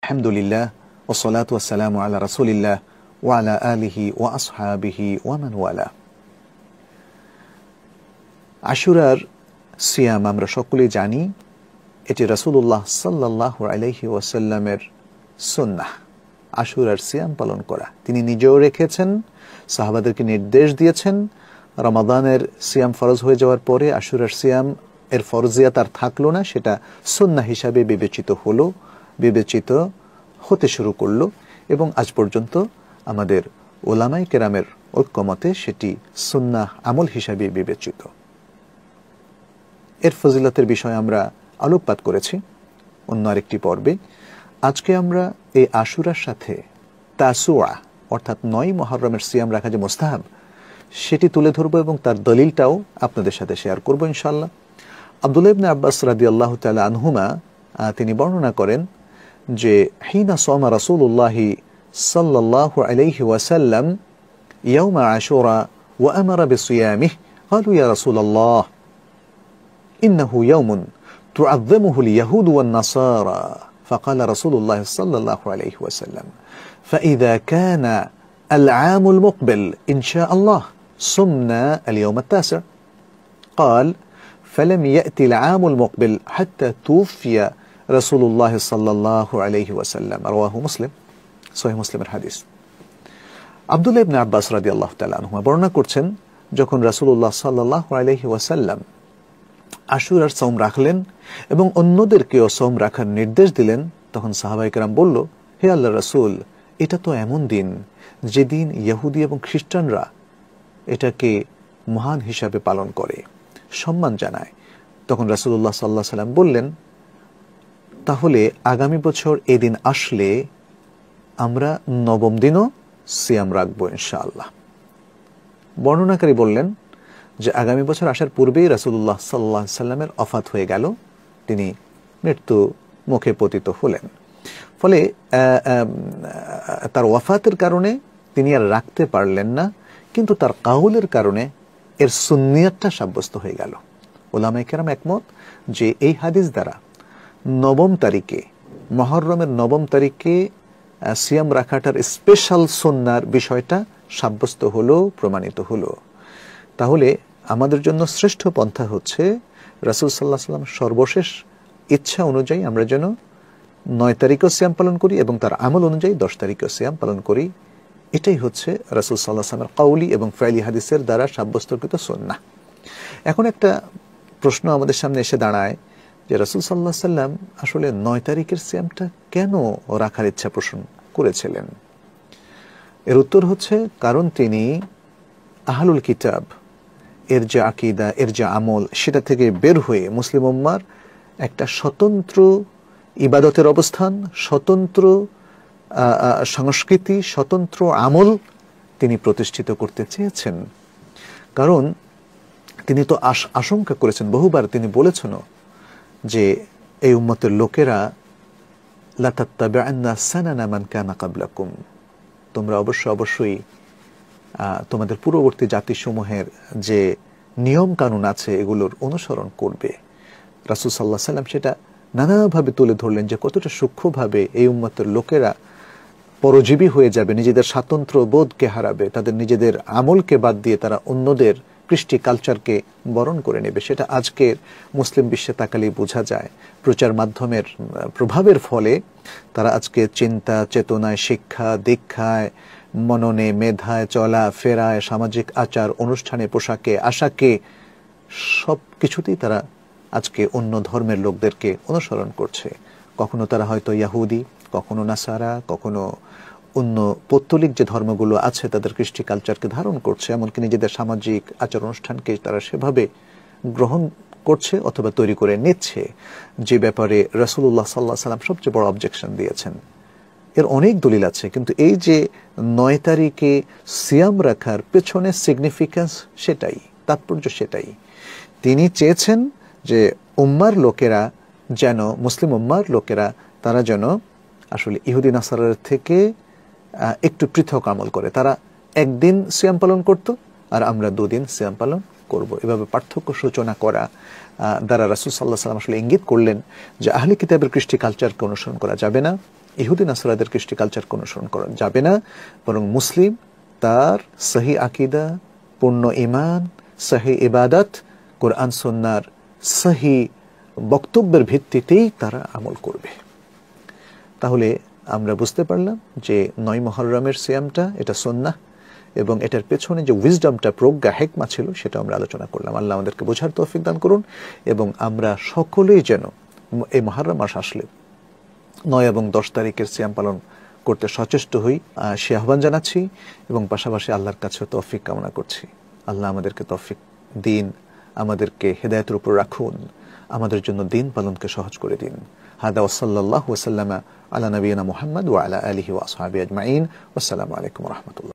আলহামদুলিল্লাহ ওয়াসসালাতু ওয়াসসালামু আলা রাসূলিল্লাহ ওয়া আলা আলিহি ওয়া আসহাবিহি ওয়া মান ওয়ালা। আশুরার সিয়াম আমরা সকলেই জানি, এটি রাসূলুল্লাহ সাল্লাল্লাহু আলাইহি ওয়াসাল্লামের সুন্নাহ। আশুরার সিয়াম পালন করা তিনি নিজেও রেখেছেন, সাহাবাদেরকে নির্দেশ দিয়েছেন। রমাদানের সিয়াম ফরজ হয়ে যাওয়ার পরে আশুরার সিয়াম এর ফরজিয়াত আর থাকলো না, সেটা সুন্নাহ হিসাবে বিবেচিত হতে শুরু করলো এবং আজ পর্যন্ত আমাদের ওলামায়ে কেরামের ঐক্যমতে সেটি সুন্নাহ আমল হিসাবে বিবেচিত। এর ফজিলতের বিষয়ে আমরা আলোকপাত করেছি অন্য আরেকটি পর্বে। আজকে আমরা এই আশুরার সাথে তাসুয়া অর্থাৎ ৯ মুহররমের সিয়াম রাখা যে মুস্তাহাব সেটি তুলে ধরবো এবং তার দলিলটাও আপনাদের সাথে শেয়ার করব ইনশাআল্লাহ। আব্দুল্লাহ ইবনে আব্বাস রাদিয়াল্লাহু তাআলা আনহুমা তিনি বর্ণনা করেন যে হিনা সামা রাসূলুল্লাহি সাল্লাল্লাহু আলাইহি ওয়াসাল্লাম ইয়াউমা আশুরা ওয়া আমারা বিসিয়ামিহি ক্বালু ইয়া রাসূলাল্লাহ ইন্নাহু ইয়াউমুন তুআযযিমুহু আল-ইয়াহুদ ওয়ান-নাসারা فقال رسول الله صلى الله عليه وسلم فإذا كان العام المقبل إن شاء الله صمنا اليوم التاسع قال فلم يأتي العام المقبل حتى توفي رسول الله صلى الله عليه وسلم رواه مسلم সহিহ মুসলিমের হাদিস। আব্দুল্লাহ ইবনে আব্বাস রাদিয়াল্লাহু তাআলা আনহু বর্ণনা করছেন, যখন রাসূলুল্লাহ সাল্লাল্লাহু আলাইহি ওয়াসাল্লাম আশুরার সওম রাখলেন এবং অন্যদেরকেও সওম রাখার নির্দেশ দিলেন, তখন সাহাবায়ে কেরাম বলল, হে আল্লাহর রাসূল, এটা তো এমন দিন যেদিন ইহুদি এবং খ্রিস্টানরা এটাকে মহান হিসাবে পালন করে, সম্মান জানায়। তখন রাসূলুল্লাহ সাল্লাল্লাহু আলাইহি ওয়াসাল্লাম বললেন, তাহলে আগামী বছর এই দিন আসলে আমরা ৯ম দিনও সিয়াম রাখবো ইনশাআল্লাহ। বর্ণনাকারী বললেন যে আগামী বছর আসার পূর্বেই রাসূলুল্লাহ সাল্লাল্লাহু আলাইহি ওয়াসাল্লামের ওফাত হয়ে গেল, তিনি মৃত্যু মুখে পতিত হলেন। ফলে তার ওয়াফাতের কারণে তিনি আর রাখতে পারলেন না, কিন্তু তার কাউলের কারণে এর সুন্নিয়তটা সাব্যস্ত হয়ে গেল। ওলামায়ে কেরাম একমত যে এই হাদিস দ্বারা ৯ম তারিখে মুহররমের ৯ম তারিখে সিয়াম রাখাটার স্পেশাল সুন্নার বিষয়টা সাব্যস্ত হলো, প্রমাণিত হলো। তাহলে আমাদের জন্য শ্রেষ্ঠ পন্থা হচ্ছে রাসূল সাল্লাল্লাহু আলাইহি ওয়াসাল্লাম সর্বশেষ ইচ্ছা অনুযায়ী আমরা যেন ৯ তারিখও সিয়াম পালন করি এবং তার আমল অনুযায়ী ১০ তারিখও সিয়াম পালন করি। এটাই হচ্ছে রাসূল সাল্লাল্লাহু আলাইহি ওয়াসাল্লামের কাউলি এবং ফেইলি হাদিসের দ্বারা সাব্যস্তকৃত সুন্নাহ। এখন একটা প্রশ্ন আমাদের সামনে এসে দাঁড়ায় যে রাসূল সাল্লাল্লাহু আলাইহি ওয়াসাল্লাম আসলে ৯ তারিখের সিয়ামটা কেন রাখার ইচ্ছা পোষণ করেছিলেন? এর উত্তর হচ্ছে, কারণ তিনি আহলুল কিতাব এর যে আকীদা, এর যে আমল, সেটা থেকে বের হয়ে মুসলিম উম্মার একটা স্বতন্ত্র ইবাদতের অবস্থান, স্বতন্ত্র সংস্কৃতি, স্বতন্ত্র আমল তিনি প্রতিষ্ঠিত করতে চেয়েছেন। কারণ তিনি তো আশঙ্কা করেছেন, বহুবার তিনি বলেছেন যে এই উম্মতের লোকেরা লা তাত্তাবি'আন্না সানানা মান কানা ক্বাবলাকুম, তোমরা অবশ্যই তোমাদের পূর্ববর্তী জাতিসমূহের যে নিয়ম কানুন আছে এগুলোর অনুসরণ করবে। রাসূল সাল্লাল্লাহু আলাইহি ওয়াসাল্লাম সেটা নানাভাবে তুলে ধরলেন যে কতটা সূক্ষ্মভাবে এই উম্মতের লোকেরা পরজীবী হয়ে যাবে, নিজেদের স্বাতন্ত্র্য বোধকে হারাবে, তাদের নিজেদের আমলকে বাদ দিয়ে তারা অন্যদের কৃষ্টি কালচারকে বরণ করে নেবে। সেটা আজকের মুসলিম বিশ্বে তাকালেই বোঝা যায়। প্রচার মাধ্যমের প্রভাবের ফলে তারা আজকে চিন্তা চেতনায়, শিক্ষা দীক্ষায়, মননে, মেধায়, চলা ফেরায়, সামাজিক আচার অনুষ্ঠানে, পোশাকে আশাকে, সব কিছুতেই তারা আজকে অন্য ধর্মের লোকদেরকে অনুসরণ করছে। কখনো তারা হয়তো ইহুদি, কখনো নাসারা, কখনো অন্য পৌত্তলিক যে ধর্মগুলো আছে তাদের কৃষ্টি কালচারকে ধারণ করছে, এমনকি নিজেদের সামাজিক আচার অনুষ্ঠানকে তারা সেভাবে গ্রহণ করছে অথবা তৈরি করে নিচ্ছে, যে ব্যাপারে রাসূলুল্লাহ সাল্লাল্লাহু আলাইহি ওয়াসাল্লাম সবচেয়ে বড় অবজেকশন দিয়েছেন। এর অনেক দলিল আছে, কিন্তু এই যে ৯ তারিখে সিয়াম রাখার পেছনে সিগনিফিক্যান্স সেটাই, তাৎপর্য সেটাই। তিনি চেয়েছেন যে উম্মার লোকেরা যেন, মুসলিম উম্মার লোকেরা তারা যেন আসলে ইহুদি নাসারার থেকে একটু পৃথক আমল করে। তারা একদিন সিয়াম পালন করত আর আমরা ২ দিন সিয়াম পালন করব, এভাবে পার্থক্য সূচনা করা দ্বারা রাসূল সাল্লাল্লাহু আলাইহি ওয়াসাল্লাম আসলে ইঙ্গিত করলেন যে আহলে কিতাবের কৃষ্টি কালচারকে অনুসরণ করা যাবে না, ইহুদি নাসরাদের কৃষ্টি কালচারকে অনুসরণ করা যাবে না, বরং মুসলিম তার সহি আকীদা, পূর্ণ ঈমান, সহি ইবাদত, কোরআন সুন্নাহর সহি বক্তব্যের ভিত্তিতেই তারা আমল করবে। তাহলে আমরা বুঝতে পারলাম যে 9 মুহররমের সিয়ামটা এটা সুন্নাহ, এবং এটার পেছনে যে উইজডমটা, প্রজ্ঞা, হিকমা ছিল সেটা আমরা আলোচনা করলাম। আল্লাহ আমাদেরকে বোঝার তৌফিক দান করুন, এবং আমরা সকলেই যেন এই মুহররম মাস আসলে 9 এবং 10 তারিখের সিয়াম পালন করতে সচেষ্ট হই, সে আহ্বান জানাচ্ছি, এবং পাশাপাশি আল্লাহর কাছে তৌফিক কামনা করছি। আল্লাহ আমাদেরকে তৌফিক দিন, আমাদেরকে হেদায়েতের উপর রাখুন, আমাদের জন্য দিন পালনকে সহজ করে দিন। হাদা ওয়াসাল্লাল্লাহু ওয়াসাল্লামা আলা নবিয়িনা মুহাম্মদ ওয়া আলা আলিহি ওয়া আসহাবিহি আজমাইন। ওয়াসসালামু আলাইকুম ওয়া রাহমাতুল্লাহ।